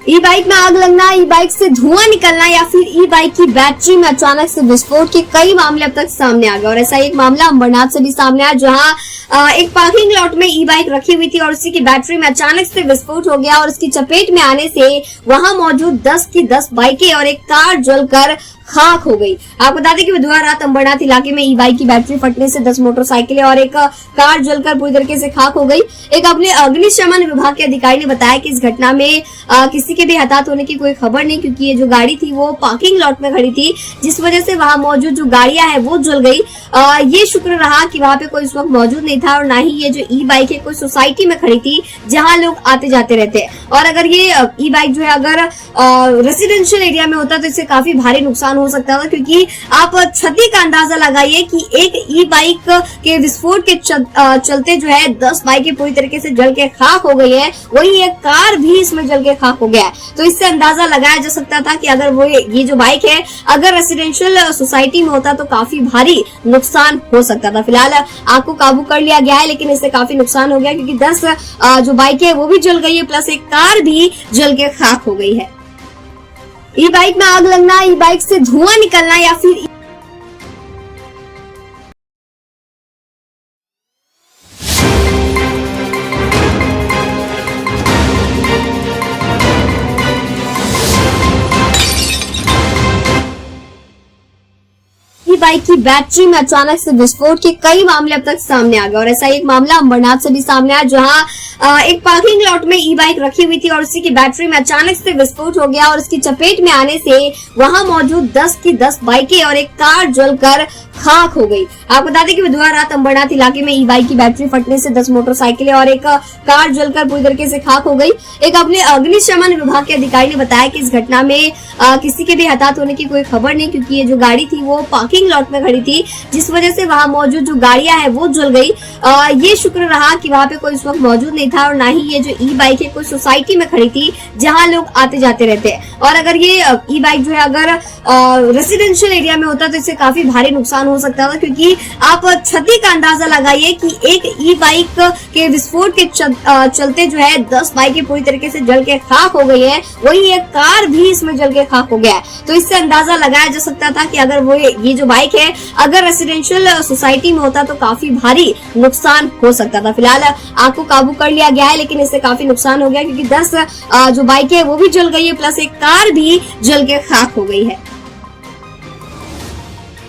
ई bike में आग लगना, ई बाइक से धुआं निकलना या फिर ई बाइक की बैटरी में अचानक से विस्फोट के कई मामले अब तक सामने आ गए। और ऐसा एक मामला अंबरनाथ से भी सामने आया, जहां एक पार्किंग लॉट में ई बाइक रखी हुई थी और उसी की बैटरी में अचानक से विस्फोट हो गया और उसकी चपेट में आने से वहां मौजूद 10 की 10 बाइकें और एक कार जलकर खाक हो गई। आपको बता दें कि बुधवार रात अंबरनाथ इलाके में ई बाइक की बैटरी फटने से 10 मोटरसाइकिलें और एक कार जलकर पूरी तरीके से खाक हो गई। एक अपने अग्निशमन विभाग के अधिकारी ने बताया कि इस घटना में किसी के भी हताहत होने की कोई खबर नहीं, क्योंकि ये जो गाड़ी थी वो पार्किंग लॉट में खड़ी थी, जिस वजह से वहां मौजूद जो गाड़ियां हैं वो जल गई। ये शुक्र रहा कि वहां पे कोई इस वक्त मौजूद नहीं था और ना ही ये जो ई बाइक है कोई सोसाइटी में खड़ी थी जहां लोग आते जाते रहते हैं। और अगर ये ई बाइक जो है अगर रेसिडेंशियल एरिया में होता तो इससे काफी भारी नुकसान हो सकता था, क्योंकि आप क्षति का अंदाजा लगाइए कि एक ई बाइक के विस्फोट के चलते जो है 10 बाइकें पूरी तरीके से जल के खाक हो गई है, वही एक कार भी इसमें जल के खाक हो गया है। तो इससे अंदाजा लगाया जा सकता था कि अगर वो ये जो बाइक है अगर रेसिडेंशियल सोसाइटी में होता तो काफी भारी नुकसान हो सकता था। फिलहाल आग को काबू कर लिया गया है, लेकिन इससे काफी नुकसान हो गया, क्योंकि 10 जो बाइक है वो भी जल गई है, प्लस एक कार भी जल के खाक हो गई है। ई बाइक में आग लगना, ई बाइक से धुआं निकलना या फिर बाइक की बैटरी में अचानक से विस्फोट के कई मामले अब तक सामने आ गए। और ऐसा एक मामला अंबरनाथ से भी सामने आया, जहां एक पार्किंग लॉट में ई बाइक रखी हुई थी और उसी की बैटरी में अचानक से विस्फोट हो गया और उसकी चपेट में आने से वहां मौजूद 10 की 10 बाइकें और एक कार जलकर खाक हो गई। आपको बता दें कि बुधवार रात अंबरनाथ इलाके में ई बाइक की बैटरी फटने से 10 मोटरसाइकिलें और एक कार जलकर पूरी तरीके से खाक हो गई। एक अपने अग्निशमन विभाग के अधिकारी ने बताया कि इस घटना में किसी के भी हताहत होने की कोई खबर नहीं, क्योंकि ये जो गाड़ी थी वो पार्किंग लॉट में खड़ी थी, जिस वजह से वहां मौजूद जो गाड़ियां हैं वो जल गई। ये शुक्र रहा कि वहां पे कोई इस वक्त मौजूद नहीं था और ना ही ये जो ई बाइक है कोई सोसाइटी में खड़ी थी जहां लोग आते जाते रहते हैं। और अगर ये ई बाइक जो है अगर रेसिडेंशियल एरिया में होता तो इससे काफी भारी नुकसान हो सकता था, क्योंकि आप क्षति का अंदाजा लगाइए कि एक ई बाइक के विस्फोट के चलते जो है 10 बाइकें पूरी तरीके से जल के खाक हो गई है, वही एक कार भी इसमें जल के खाक हो गया है। तो इससे अंदाजा लगाया जा सकता था कि अगर वो ये जो बाइक है अगर रेसिडेंशियल सोसाइटी में होता तो काफी भारी नुकसान हो सकता था। फिलहाल आग को काबू कर लिया गया है, लेकिन इससे काफी नुकसान हो गया, क्योंकि 10 जो बाइक है वो भी जल गई है, प्लस एक कार भी जल के खाक हो गई है।